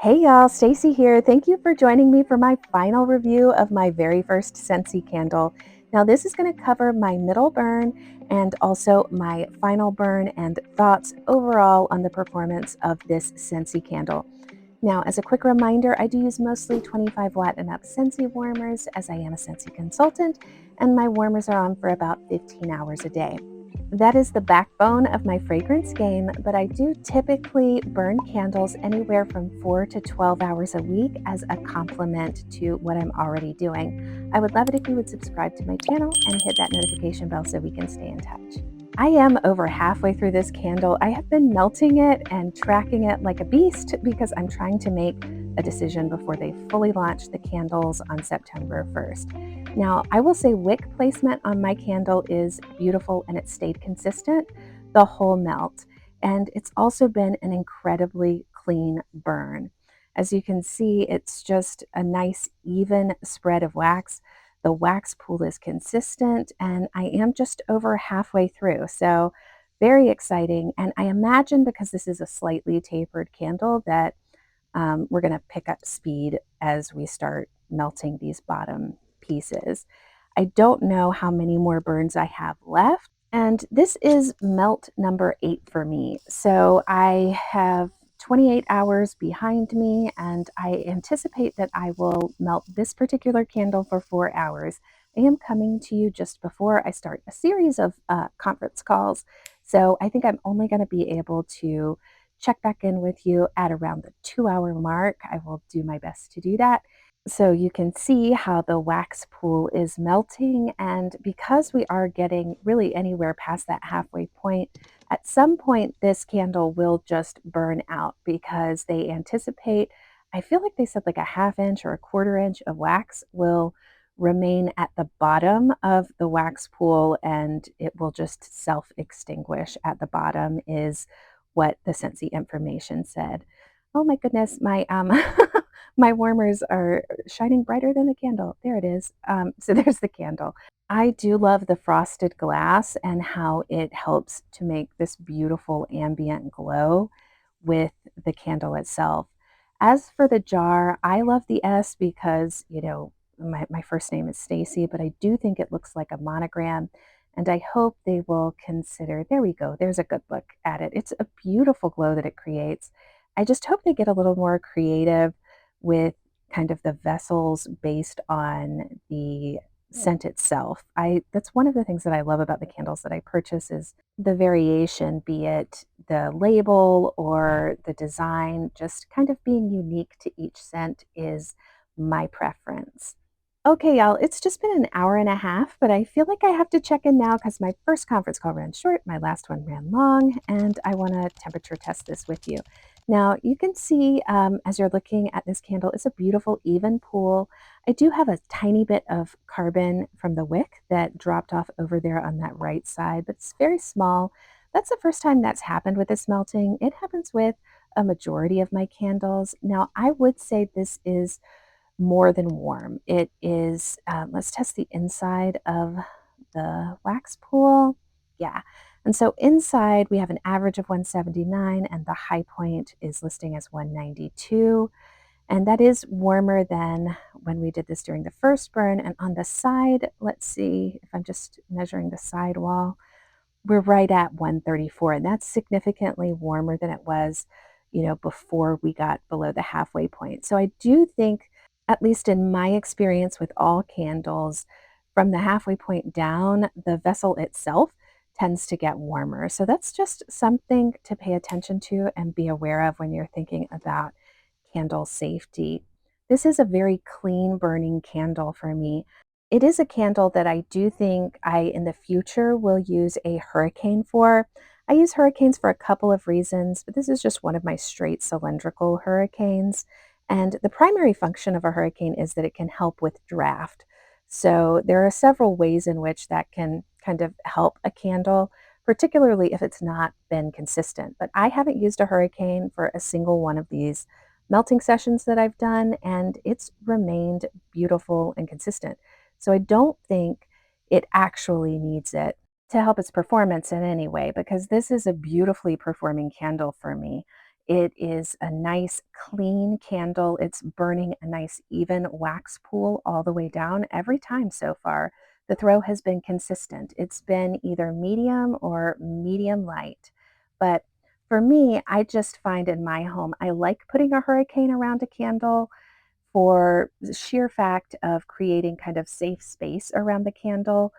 Hey y'all, Stacy here. Thank you for joining me for my final review of my very first Scentsy candle. Now this is going to cover my middle burn and also my final burn and thoughts overall on the performance of this Scentsy candle. Now, as a quick reminder, I do use mostly 25 watt and up Scentsy warmers as I am a Scentsy consultant, and my warmers are on for about 15 hours a day. That is the backbone of my fragrance game, but I do typically burn candles anywhere from 4 to 12 hours a week as a complement to what I'm already doing. I would love it if you would subscribe to my channel and hit that notification bell so we can stay in touch. I am over halfway through this candle. I have been melting it and tracking it like a beast because I'm trying to make a decision before they fully launch the candles on September 1st. Now, I will say wick placement on my candle is beautiful and it stayed consistent the whole melt. And it's also been an incredibly clean burn. As you can see, it's just a nice even spread of wax. The wax pool is consistent and I am just over halfway through. So very exciting. And I imagine because this is a slightly tapered candle that we're going to pick up speed as we start melting these bottom pieces. I don't know how many more burns I have left. And this is melt number 8 for me. So I have 28 hours behind me, and I anticipate that I will melt this particular candle for 4 hours. I am coming to you just before I start a series of conference calls. So I think I'm only going to be able to check back in with you at around the 2 hour mark. I will do my best to do that. So you can see how the wax pool is melting. And because we are getting really anywhere past that halfway point, at some point this candle will just burn out because they anticipate, I feel like they said like a ½ inch or a ¼ inch of wax will remain at the bottom of the wax pool and it will just self-extinguish at the bottom is what the Scentsy information said. Oh my goodness, my my warmers are shining brighter than the candle. There it is. So there's the candle. I do love the frosted glass and how it helps to make this beautiful ambient glow with the candle itself. As for the jar, I love the S because, my first name is Stacy, but I do think it looks like a monogram. And I hope they will consider, there we go, there's a good look at it. It's a beautiful glow that it creates. I just hope they get a little more creative with kind of the vessels based on the scent itself. That's one of the things that I love about the candles that I purchase is the variation, be it the label or the design, just kind of being unique to each scent is my preference. Okay, y'all, it's just been an hour and a half, but I feel like I have to check in now because my first conference call ran short, my last one ran long, and I want to temperature test this with you. Now, you can see as you're looking at this candle, it's a beautiful even pool. I do have a tiny bit of carbon from the wick that dropped off over there on that right side, but it's very small. That's the first time that's happened with this melting. It happens with a majority of my candles. Now, I would say this is more than warm. It is, let's test the inside of the wax pool. Yeah. And so inside we have an average of 179 and the high point is listing as 192. And that is warmer than when we did this during the first burn. And on the side, let's see if I'm just measuring the side wall, we're right at 134. And that's significantly warmer than it was, before we got below the halfway point. So I do think, at least in my experience with all candles, from the halfway point down, the vessel itself tends to get warmer. So that's just something to pay attention to and be aware of when you're thinking about candle safety. This is a very clean burning candle for me. It is a candle that I do think I, in the future, will use a hurricane for. I use hurricanes for a couple of reasons, but this is just one of my straight cylindrical hurricanes. And the primary function of a hurricane is that it can help with draft. So there are several ways in which that can kind of help a candle, particularly if it's not been consistent. But I haven't used a hurricane for a single one of these melting sessions that I've done, and it's remained beautiful and consistent. So I don't think it actually needs it to help its performance in any way, because this is a beautifully performing candle for me. It is a nice clean candle. It's burning a nice even wax pool all the way down every time so far. The throw has been consistent. It's been either medium or medium light. But for me, I just find in my home, I like putting a hurricane around a candle for the sheer fact of creating kind of safe space around the candle.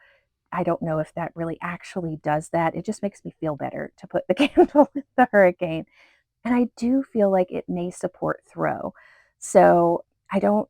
I don't know if that really actually does that. It just makes me feel better to put the candle in the hurricane. And I do feel like it may support throw. So I don't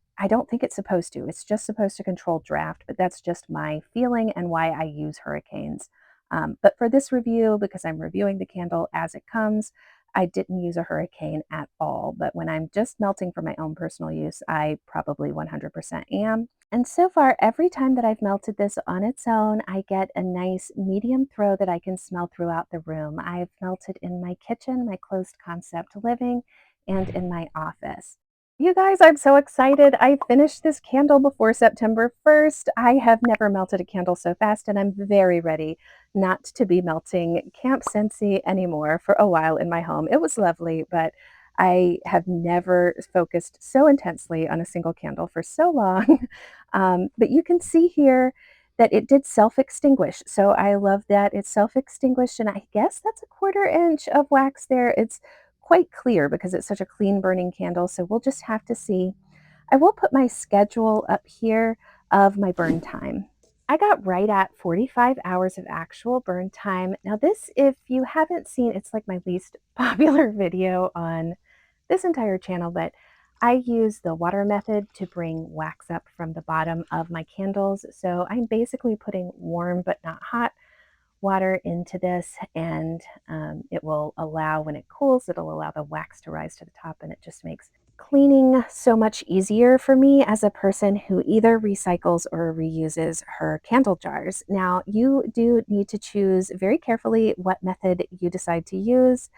think it's supposed to. It's just supposed to control draft, but that's just my feeling and why I use hurricanes. But for this review, because I'm reviewing the candle as it comes, I didn't use a hurricane at all. But when I'm just melting for my own personal use, I probably 100% am. And so far, every time that I've melted this on its own, I get a nice medium throw that I can smell throughout the room. I've melted in my kitchen, my closed concept living, and in my office. You guys, I'm so excited. I finished this candle before September 1st. I have never melted a candle so fast, and I'm very ready not to be melting Camp Scentsy anymore for a while in my home. It was lovely, but I have never focused so intensely on a single candle for so long. But you can see here that it did self-extinguish. So I love that it's self-extinguished, and I guess that's a 1/4 inch of wax there. It's quite clear because it's such a clean burning candle. So we'll just have to see. I will put my schedule up here of my burn time. I got right at 45 hours of actual burn time. Now this, if you haven't seen, it's like my least popular video on this entire channel, but I use the water method to bring wax up from the bottom of my candles. So I'm basically putting warm but not hot water into this, and it will allow, when it cools, it'll allow the wax to rise to the top, and it just makes cleaning so much easier for me as a person who either recycles or reuses her candle jars. Now, you do need to choose very carefully what method you decide to use.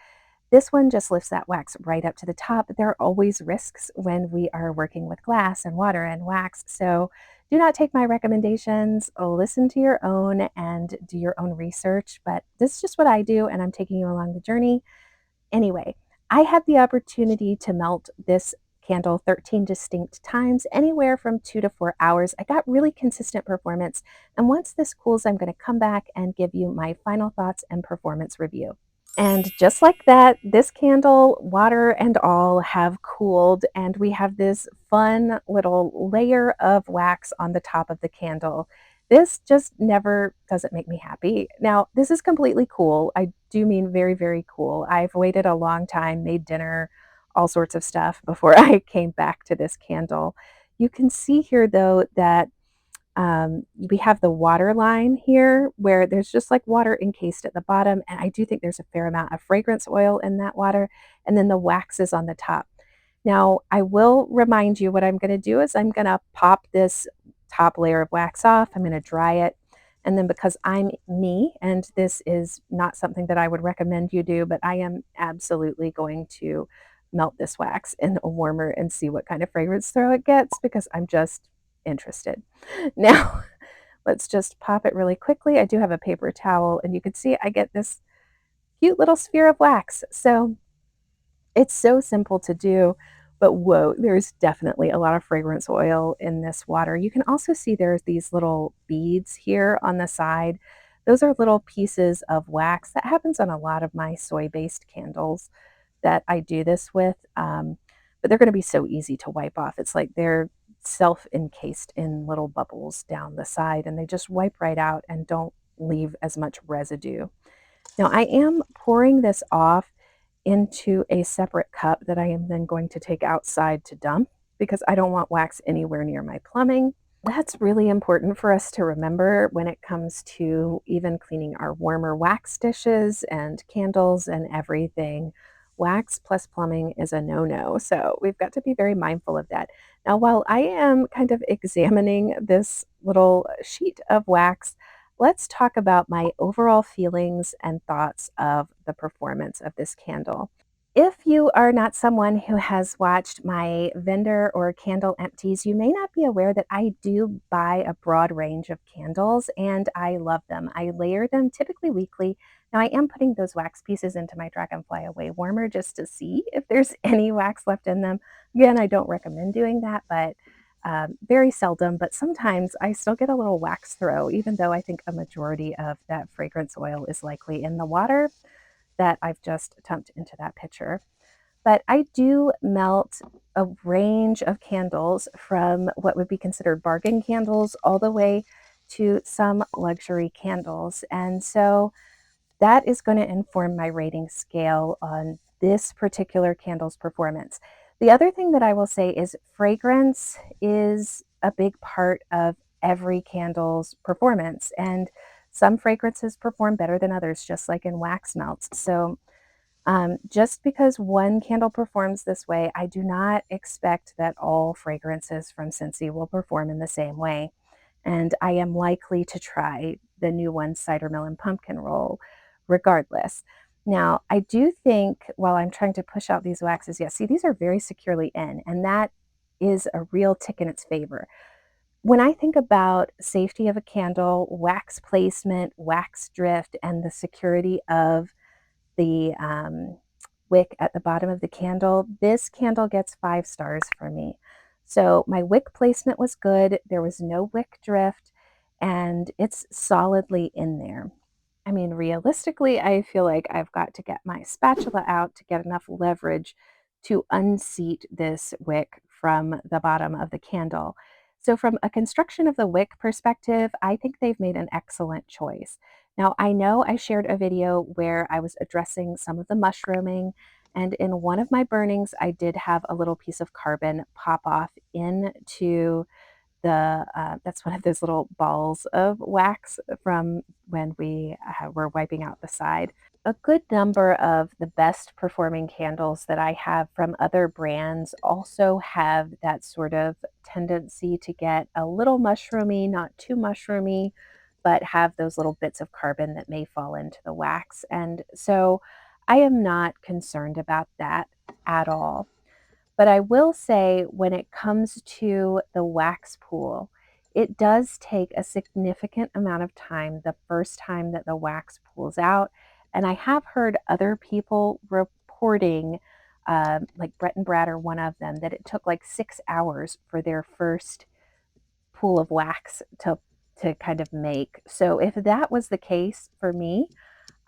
This one just lifts that wax right up to the top. There are always risks when we are working with glass and water and wax, so do not take my recommendations. Listen to your own and do your own research, but this is just what I do, and I'm taking you along the journey. Anyway, I had the opportunity to melt this candle 13 distinct times, anywhere from 2 to 4 hours. I got really consistent performance, and once this cools, I'm going to come back and give you my final thoughts and performance review. And just like that, this candle, water and all, have cooled, and we have this fun little layer of wax on the top of the candle. This just never doesn't make me happy. Now, this is completely cool. I do mean very, very cool. I've waited a long time, made dinner, all sorts of stuff before I came back to this candle. You can see here, though, that we have the water line here where there's just like water encased at the bottom. And I do think there's a fair amount of fragrance oil in that water. And then the wax is on the top. Now, I will remind you what I'm going to do is I'm going to pop this top layer of wax off. I'm going to dry it. And then, because I'm me, and this is not something that I would recommend you do, but I am absolutely going to melt this wax in a warmer and see what kind of fragrance throw it gets, because I'm just interested. Now, let's just pop it really quickly. I do have a paper towel, and you can see I get this cute little sphere of wax. So it's so simple to do, but whoa, there's definitely a lot of fragrance oil in this water. You can also see there's these little beads here on the side. Those are little pieces of wax. That happens on a lot of my soy-based candles that I do this with, but they're going to be so easy to wipe off. It's like they're self-encased in little bubbles down the side, and they just wipe right out and don't leave as much residue. Now, I am pouring this off into a separate cup that I am then going to take outside to dump, because I don't want wax anywhere near my plumbing. That's really important for us to remember when it comes to even cleaning our warmer wax dishes and candles and everything. Wax plus plumbing is a no-no, so we've got to be very mindful of that. Now, while I am kind of examining this little sheet of wax, let's talk about my overall feelings and thoughts of the performance of this candle. If you are not someone who has watched my vendor or candle empties, you may not be aware that I do buy a broad range of candles and I love them. I layer them typically weekly. Now, I am putting those wax pieces into my Dragonfly Away warmer just to see if there's any wax left in them. Again, I don't recommend doing that, but very seldom. But sometimes I still get a little wax throw, even though I think a majority of that fragrance oil is likely in the water that I've just dumped into that pitcher. But I do melt a range of candles from what would be considered bargain candles all the way to some luxury candles. And so that is going to inform my rating scale on this particular candle's performance. The other thing that I will say is fragrance is a big part of every candle's performance. And some fragrances perform better than others, just like in wax melts. So just because one candle performs this way, I do not expect that all fragrances from Scentsy will perform in the same way. And I am likely to try the new one, Cider Melon Pumpkin Roll, regardless. Now, I do think while I'm trying to push out these waxes, yeah, see, these are very securely in, and that is a real tick in its favor. When I think about safety of a candle, wax placement, wax drift, and the security of the wick at the bottom of the candle, this candle gets 5 stars for me. So my wick placement was good. There was no wick drift, and it's solidly in there. I mean, realistically, I feel like I've got to get my spatula out to get enough leverage to unseat this wick from the bottom of the candle. So, from a construction of the wick perspective, I think they've made an excellent choice. Now, I know I shared a video where I was addressing some of the mushrooming, and in one of my burnings, I did have a little piece of carbon pop off into that's one of those little balls of wax from when we were wiping out the side. A good number of the best performing candles that I have from other brands also have that sort of tendency to get a little mushroomy, not too mushroomy, but have those little bits of carbon that may fall into the wax. And so I am not concerned about that at all. But I will say when it comes to the wax pool, it does take a significant amount of time the first time that the wax pools out. And I have heard other people reporting, like Brett and Brad are one of them, that it took like 6 hours for their first pool of wax to kind of make. So if that was the case for me,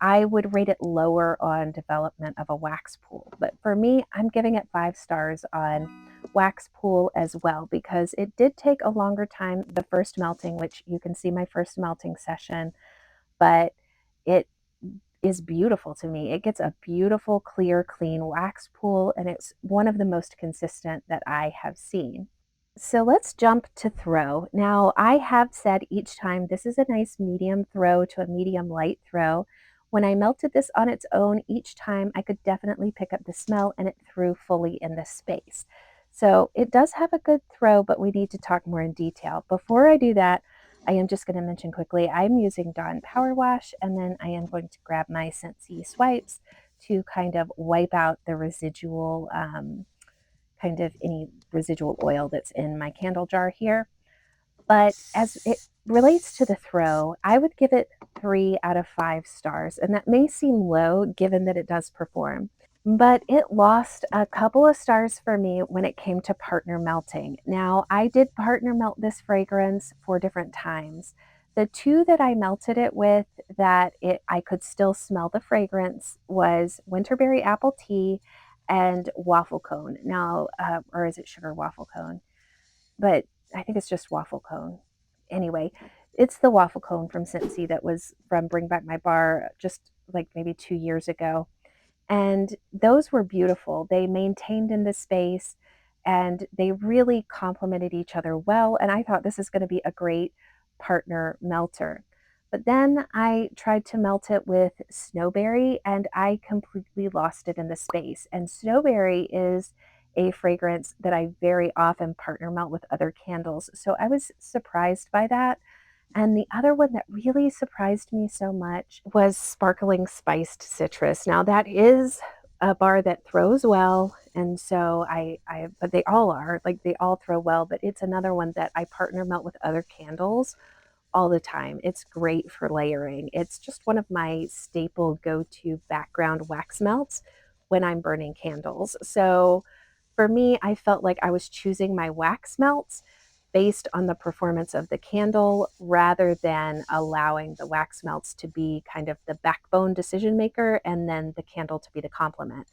I would rate it lower on development of a wax pool. But for me, I'm giving it 5 stars on wax pool as well because it did take a longer time the first melting, which you can see my first melting session, but it is beautiful to me. It gets a beautiful, clear, clean wax pool, and it's one of the most consistent that I have seen. So let's jump to throw. Now, I have said each time this is a nice medium throw to a medium light throw. When I melted this on its own, each time I could definitely pick up the smell and it threw fully in the space. So it does have a good throw, but we need to talk more in detail. Before I do that, I am just going to mention quickly, I'm using Dawn Power Wash, and then I am going to grab my Scentsy swipes to kind of wipe out the residual kind of any residual oil that's in my candle jar here. But as it relates to the throw, I would give it 3 out of 5 stars. And that may seem low given that it does perform. But it lost a couple of stars for me when it came to partner melting. Now, I did partner melt this fragrance 4 different times. The two that I melted it with that I could still smell the fragrance was Winterberry Apple Tea and Waffle Cone. Now, or is it Sugar Waffle Cone? But I think it's just Waffle Cone. Anyway, it's the Waffle Cone from Scentsy that was from Bring Back My Bar just like maybe 2 years ago. And those were beautiful. They maintained in the space and they really complemented each other well. And I thought this is going to be a great partner melter. But then I tried to melt it with Snowberry and I completely lost it in the space. And Snowberry is a fragrance that I very often partner melt with other candles. So I was surprised by that. And the other one that really surprised me so much was Sparkling Spiced Citrus. Now, that is a bar that throws well, and so but they all are, like, they all throw well, but it's another one that I partner melt with other candles all the time. It's great for layering. It's just one of my staple go-to background wax melts when I'm burning candles. So for me, I felt like I was choosing my wax melts based on the performance of the candle rather than allowing the wax melts to be kind of the backbone decision maker and then the candle to be the complement.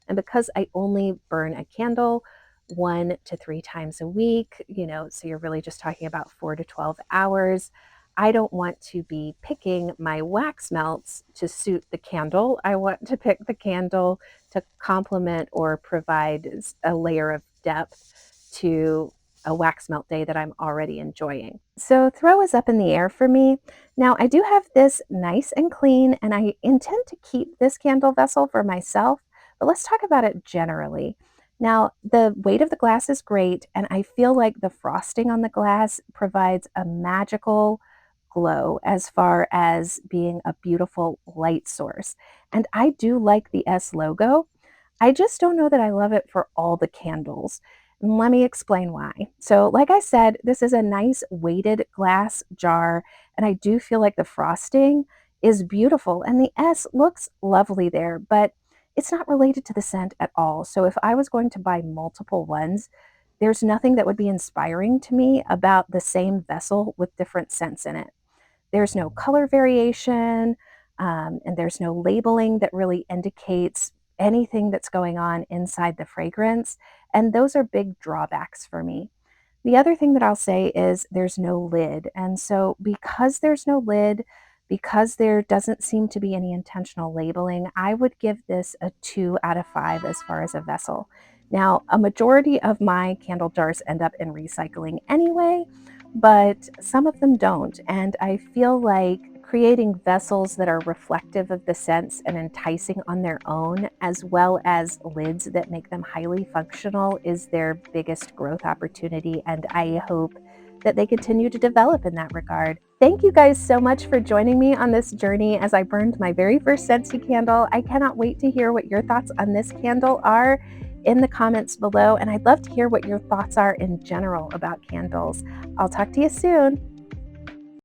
And because I only burn a candle 1 to 3 times a week, so you're really just talking about 4 to 12 hours. I don't want to be picking my wax melts to suit the candle. I want to pick the candle to complement or provide a layer of depth to a wax melt day that I'm already enjoying. So throw is up in the air for me. Now I do have this nice and clean, and I intend to keep this candle vessel for myself, but let's talk about it generally. Now, the weight of the glass is great, and I feel like the frosting on the glass provides a magical glow as far as being a beautiful light source. And I do like the S logo. I just don't know that I love it for all the candles. And let me explain why. So, like I said, this is a nice weighted glass jar, and I do feel like the frosting is beautiful, and the S looks lovely there, but it's not related to the scent at all. So, if I was going to buy multiple ones, there's nothing that would be inspiring to me about the same vessel with different scents in it. There's no color variation, and there's no labeling that really indicates anything that's going on inside the fragrance. And those are big drawbacks for me. The other thing that I'll say is there's no lid. And so, because there's no lid, because there doesn't seem to be any intentional labeling, I would give this a 2 out of 5 as far as a vessel. Now, a majority of my candle jars end up in recycling anyway, but some of them don't. And I feel like creating vessels that are reflective of the scents and enticing on their own, as well as lids that make them highly functional, is their biggest growth opportunity. And I hope that they continue to develop in that regard. Thank you guys so much for joining me on this journey as I burned my very first Scentsy candle. I cannot wait to hear what your thoughts on this candle are in the comments below, and I'd love to hear what your thoughts are in general about candles. I'll talk to you soon.